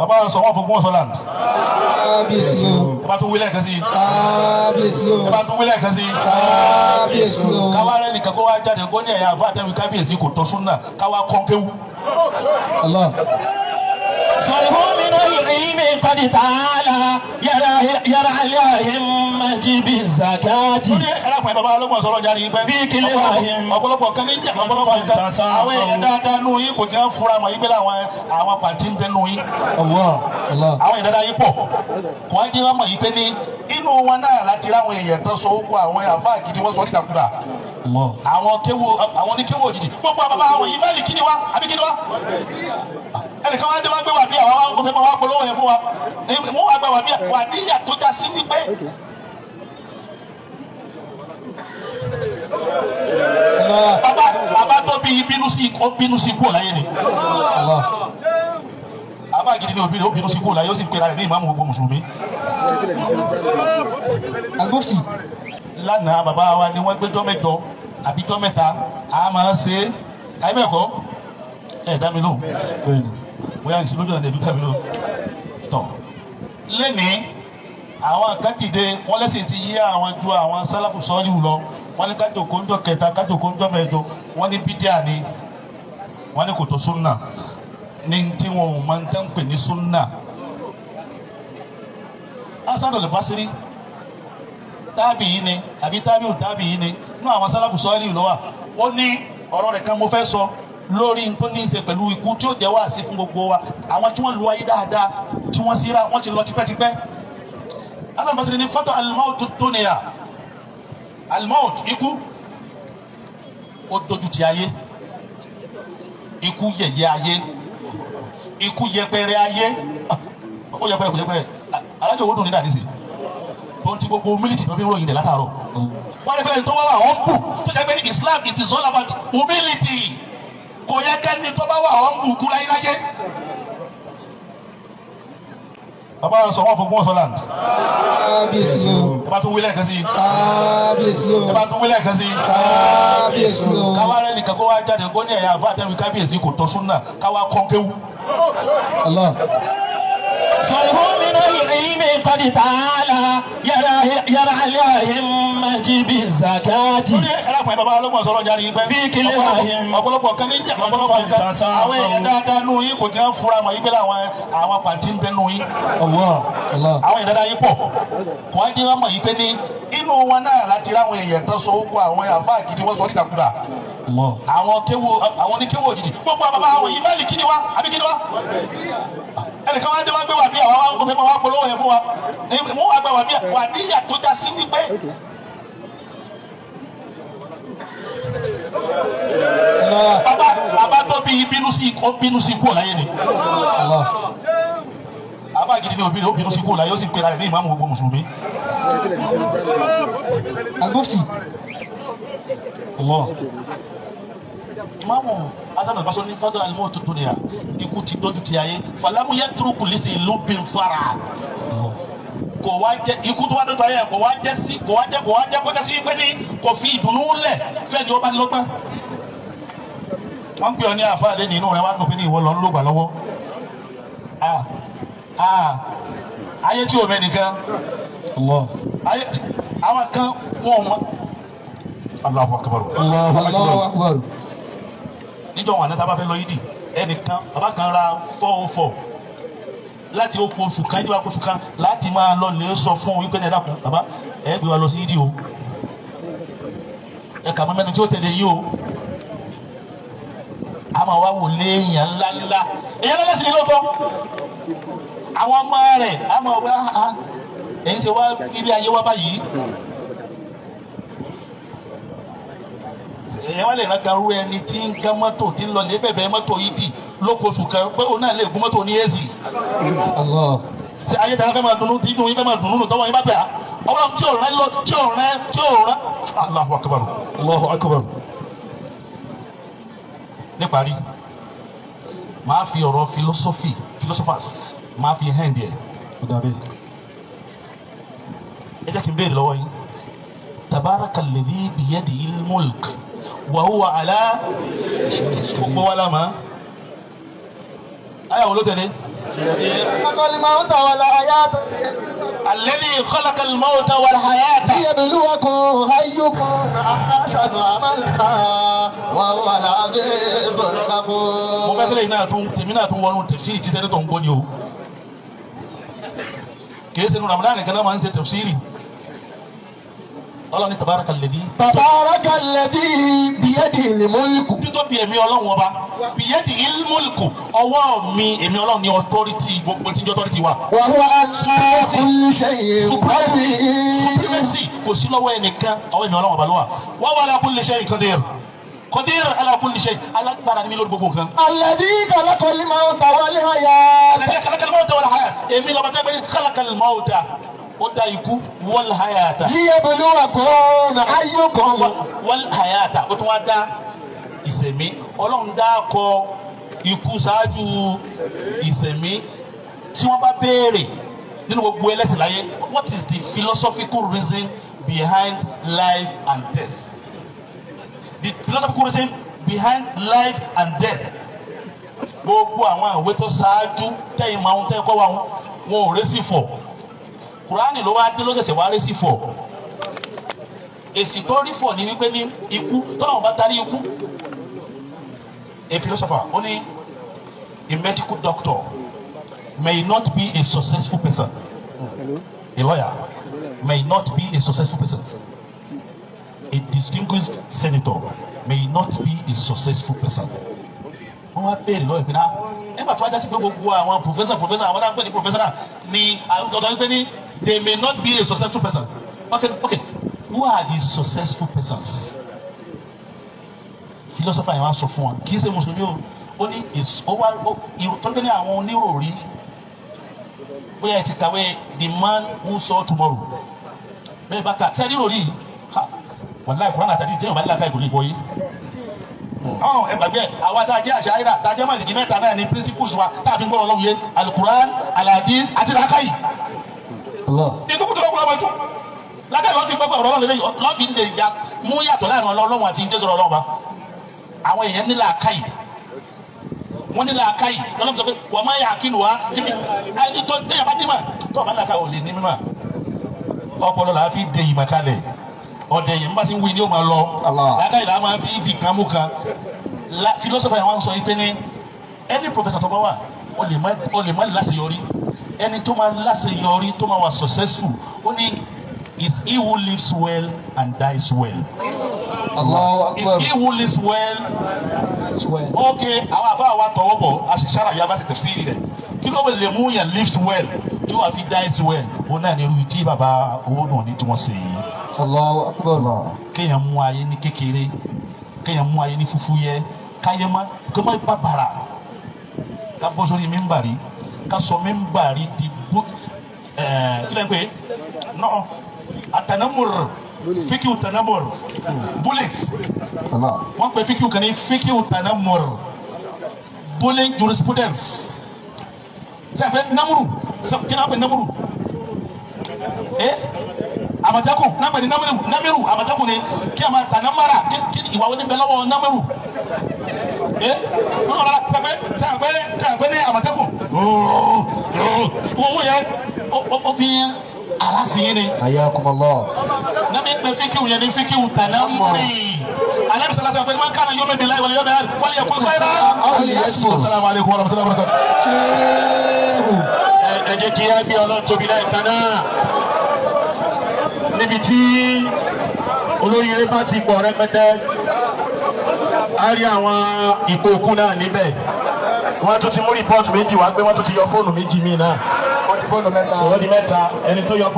bàbá sọ wọn fún Ogbomoso land. kábíyèsí o. ẹ bá tún wílẹ̀ kan sí. kábíyèsí o. ẹ bá tún wílẹ̀ kan sí. kábíyèsí o. káwá rẹ nìkan kó wá jáde kó ní ẹ̀yà àbá àtẹ̀wé kábíyèsí kò tọ́ súnà káwá kọ́ńkéwú. صرف من العلم قد تعالى يرى الأئمة بالزكاة. ẹlẹ́pàá bàbá Ogbomoso sọ̀rọ̀ jáde pé bí kílẹ̀ wáyé. ọ̀pọ̀lọpọ̀ kan ní ìjà ọ̀pọ̀lọpọ̀ nǹkan àwọn èèyàn dáadáa nù yín kò jẹ́ fura mọ̀ yín pé àwọn pàǹtí ń bẹ nù yín. àwọn èèyàn dáadáa yín pọ̀ kò wá jẹ́ wọ́n mọ̀ yín pé ní inú wọn náà láti ráwọn èèyàn tó so ó kó àwọn àfáà gidi wọ́n sọ nígbàkúgbà. àwọn oníkéwò òjijì gbogbo àbàbà àwọn yìí bẹ́ẹ̀ ni kí ni wá àbí kí ni wá. ẹnìkan wá dé wá gbé wà bí àwọn wá fẹ́ máa wá polówó yẹn fún wa wọ́n wá gbé wà bí ìyà tó já sí wípé. bàbá tó bí bínú sí kúrò láyé ni. àbá gidi ni ó bínú sí kúrò láyé ó sì ń pera rẹ̀ ní ìmáàmù gbogbo mùsùlùmí. agbófin. lánàá bàbá wa ni wọ́n gbé jọ́ mẹ́jọ àbí jọ́ mẹ́ta a máa ń ṣe àìmẹ́kọ́ ẹ̀ dá mi lóhùn bóyá ìṣe lójú ọ̀nà ẹ̀bí dá mi lóhùn tọ̀ lẹ́nìí àwọn kan dìde wọ́n lẹ́sìn ti yí àwọn ju àwọn sálàfù sọ́ọ́lì lọ wọ́n ní kájọ kóńjọ kẹta kájọ kóńjọ mẹ́jọ wọ́n ní bídíà ni wọ́n ní kò tó súnà ní tí wọn ò máa ń tẹ́ ń pè ní súnà. Hasan al-Basri tábì yìí ni àbí tábìù tábì yìí ni inú àwọn sálàfù sọ́ọ́lì ló wà ó ní ọ̀rọ̀ rẹ̀ kan mo fẹ́ sọ lórí tó ní í ṣe pẹ̀lú ikú tí ó jẹ́ wá sí fún gbogbo wa àwọn tí wọ́n lu ayé dáadáa tí wọ́n síra wọ́n ti lọ tipẹ́tipẹ́. Hasan al-Basri ní fọ́tò al-mautu dunya al-maut ikú ó dojú ti ayé ikú yẹ̀yẹ́ ayé ikú yẹpẹrẹ ayé ó yẹpẹrẹ kò yẹpẹrẹ alájọ owó dùn ní dàdí sí tó ń ti gbogbo mílítì tó fi ń ròyìn rẹ̀ látàárọ̀ wọ́n yẹ pé tó wá wà ọ́n kù tó jẹ́ pé ní Islam it is all about humility kò yẹ kẹ́ni tó bá wà ọ́n kù kú láyé láyé. bàbá sọ wọn fún Ogbomoso land. kábíyèsí o. ẹ bá tún wílẹ̀ kan sí. kábíyèsí o. ẹ bá tún wílẹ̀ kan sí. kábíyèsí o. káwá rẹ nìkan kó wá jáde kó ní ẹ̀yà àbá àtẹ̀wé kábíyèsí kò tọ́ súnà káwá kọ́ńkéwú. صرف من العلم قد تعالى يرى الأئمة بالزكاة. ẹlẹ́pàá bàbá Ogbomoso sọ̀rọ̀ jáde pé bí kílẹ̀ wáyé. ọ̀pọ̀lọpọ̀ kan ní ìjà ọ̀pọ̀lọpọ̀ nǹkan àwọn èèyàn dáadáa nù yín kò jẹ́ fura mọ̀ yín pé àwọn pàǹtí ń bẹ nù yín. àwọn èèyàn dáadáa yín pọ̀ kò wá jẹ́ wọ́n mọ̀ yín pé ní inú wọn náà láti ráwọn èèyàn tó so ó kó àwọn àfáà gidi wọ́n sọ nígbàkúgbà. àwọn oníkéwò òjijì gbogbo àbàbà àwọn yìí bẹ́ẹ̀ ni kí ni wá àbí kí ni wá. ẹnìkan wá dé wá gbé wà bí àwọn wá fẹ́ máa wá polówó yẹn fún wa wọ́n wá gbé wà bí ìyà tó já sí wípé. bàbá tó bí bínú sí kúrò láyé ni. àbá gidi ni ó bínú sí kúrò láyé ó sì ń pera rẹ̀ ní ìmáàmù gbogbo mùsùlùmí. agbófin. Imamu Hasan al-Basri ní fọ́dọ̀ al-mautu dunya ikú ti dójú ti ayé falamu yatruku li lubin fara kò wá jẹ ikú tó wá dójú ayé kò wá jẹ kó jẹ sí pé ní kò fi ìdùnnú lẹ̀ fẹ́ ni ó bá ní lọ́gbọ́n. wọ́n ń pè ọ́ ní àfáà lẹ́yìn inú rẹ̀ wá nù pé ní ìwọ lọ ń lògbà lọ́wọ́. ayé tí o mẹ́ nìkan àwọn kan wọ́n mọ́. Allahu akbar. Allahu akbar. níjọ́ wọn àná bá fẹ́ lọ yídì ẹnìkan bàbá kan ra 404 láti oko oṣù kan ìdíwà oṣù kan láti máa lọ lè sọ fún wípé ní ẹ̀dàkùn bàbá ẹ̀ gbé wa lọ sí yídì o ẹ̀ka mọ́ mẹ́nu tí ó tẹ̀lé yìí o a máa wá wò léèyàn ńláńlá èyàn lọ́lá sí ni lóòótọ́ àwọn ọmọ rẹ̀ a máa wá èyí ṣe wá ilé ayé wá báyìí. èèyàn wá lè rán garu ẹni tí ń gán mọ́tò tí ń lọ lé bẹ̀bẹ̀ mọ́tò yìí dì lókoṣù kan pé òun náà lè gún mọ́tò ní èsì. ṣe ayé dáná fẹ́ máa dùnnú tí inú yín fẹ́ máa dùnnú nù tọ́wọ́ yín bá bẹ̀ á ọlọ́run tí ò rán lọ tí ò rán. Allahu akbar. Allahu akbar. níparí máa fi ọ̀rọ̀ philosophers máa fi hẹ́ǹd ẹ̀ ẹ jẹ́ kí n béèrè lọ́wọ́ yín tabaraka alladhi biyadihi al-mulk wa huwa ala gbogbo wa lama aya wo ló tẹ̀lé خلق الموت والحياة الذي خلق الموت والحياة ليبلوكم أيكم أحسن عملا وهو العزيز mo الغفور. fẹ́ kílẹ̀ náà tún tèmi náà tún wọnú tẹ̀síìrì tí sẹ́ni tó ń gbọ́ ni o kì í ṣe nu Ramadan nìkan náà máa ń ṣe tẹ̀síìrì ọlọ́ni tabaraka alladhi تبارك الذي بيده الملك títọ́ bí èmi ọlọ́run ọba bìyẹ́dì ilmọ́lùkù ọwọ́ mi èmi ọlọ́run ní ọtọ́rìtì gbogbo tí ń jẹ́ ọtọ́rìtì wa. وهو على كل شيء قدير. supremacy kò sí lọ́wọ́ ẹnìkan ọwọ́ èmi ọlọ́run ọba ló wà wa huwa ala kulli shay'in qadir qadir ala kulli shay alágbára ni mi lórí gbogbo nǹkan. الذي خلق الموت والحياة. alladhi khalaqal mawta wal hayata èmi lọ́ba tẹ́ pé khalaqal mawta ó dá ikú wal hayata ليبلوكم أيكم wal hayata ó tún wá dá ìṣẹ̀mí ọlọ́run dá kọ ikú ṣáájú ìṣẹ̀mí tí wọ́n bá béèrè nínú gbogbo ẹlẹ́sìn láyé what is the philosophical reason behind life and death the philosophical reason behind life and death gbogbo àwọn ìwé tó ṣáájú tẹ́yìn máa ń tẹ́ kọ́ wa wọn ò rẹ́sì fọ̀ kùránì ló wá dé ló ṣẹ̀ṣẹ̀ wá rẹ́sì fọ̀ èsì tó rí fọ̀ ní wípé ní ikú tọ́lọ́wọ́n bá darí ikú a philosopher only a medical doctor may not be a successful person. A lawyer may not be a successful person. A distinguished senator may not be a successful person. wọ́n wá bẹ́ẹ̀ lọ́ọ̀ ìpínlẹ̀ nígbà tó wá jásí pé gbogbo àwọn professor àwọn náà ń pè ní professor náà ni ọ̀dọ́ wípé ní they may not be a successful person. Okay, who are the successful persons? Philosopher yẹn wá sọ fún wa kì í ṣe mùsùlùmí o ó ní tọ́jú ní àwọn oníròrí bóyá ẹ ti kàwé the man who saw tomorrow bẹ́ẹ̀ bá kà tí a níròrí wàláì kúránà àtàdé ìjẹun bá nílàkà ìkòlè ìbò yìí. ẹ gbàgbé àwa tá a jẹ́ àṣàyíra tá a jẹ́ màlìkì mẹ́ta náà ní principles wa tá a fi ń gbọ́dọ̀ lọ́wọ́ yé alukuran aladi àti làákàyè. ìdúkú tó lọ́kùnrin ọmọ ẹ̀tún lákàyè lọ́ọ́ fi gbọ́gbọ́ ọ̀rọ̀ lọ́ọ́ fi lè ya mú yàtọ̀ láàrin ọlọ́run àti ìjẹ́sọ̀rọ̀ ọlọ́run àwọn èèyàn ní làákàyè wọ́n ní làákàyè lọ́lọ́mù sọ pé wọ́n máa yà kílù wá ẹni tó dé yàrá dìímà tó ọ̀bá làákàyè ò lè ní mímà ọpọlọ làá fi dé ìmọ̀ kalẹ̀ ọ̀dẹ̀ yìí nígbà tí ń wí ni ó máa lọ làákàyè làá máa fi kan mú kan philosopher yẹn wọ́n sọ yìí pé ní ẹni professor tó bá wà ó lè má láṣeyọrí ẹni tó máa láṣeyọrí tó máa wà successful ó ní is he who lives well and dies well. Allahu Akbar. Is he who lives well. Okay, àwọn àbá wa tọwọ́ bọ̀ aṣiṣara yaba ti tafsiri rẹ̀ kí ló lè mú yẹn lives well tí wàá fi dies well ó náà ní irú tí bàbá owó náà ní tí wọ́n ṣe yìí. Allahu Akbar. Kéèyàn mú ayé ní kékeré kéèyàn mú ayé ní fúfúyẹ́ káyé má kó má bàbàrà ká bọ́ sórí mímbàrí ká sọ mímbàrí di kí lè ń pè é náà atanamur fikiu tanamur bullet wọ́n pè fikiu kan ní fikiu tanamur bullet jurisprudence sẹ́fẹ̀ namuru kí náà pè namuru amatakun náà pè ní namiru amatakun ni kí a máa tanamara kí ìwà wo ni bẹ lọ́wọ́ namiru wọ́n lọ́la sẹ́fẹ̀ ní amatakun owó yẹn ó fi ara fi yín ni. Ayakumullah. Nami pe fikiu yẹn ni fikiu tanamuri. Alẹ́ bisala sẹ́fẹ̀ ní wọ́n kàn yóò bẹ̀rẹ̀ láyé wọlé yóò bẹ̀rẹ̀ wọlé yẹ kúlù káyìrá. Assalamu alaikum warahmatullahi wabarakatuh. Ẹ jẹ́ kí á bí ọlọ́run tóbi láì kan náà. Níbi tí olóyè bá ti pọ̀ rẹpẹtẹ, a rí àwọn ìkó òkun náà níbẹ̀. Wọ́n tún ti mú rìpọ́ọ̀tù méjì wá gbé wọ́n tún ti yọ fóònù méjì míì náà. Wọ́n di fóònù mẹ́ta. Wọ́n di mẹ́ta ẹni tó yọ fóònù.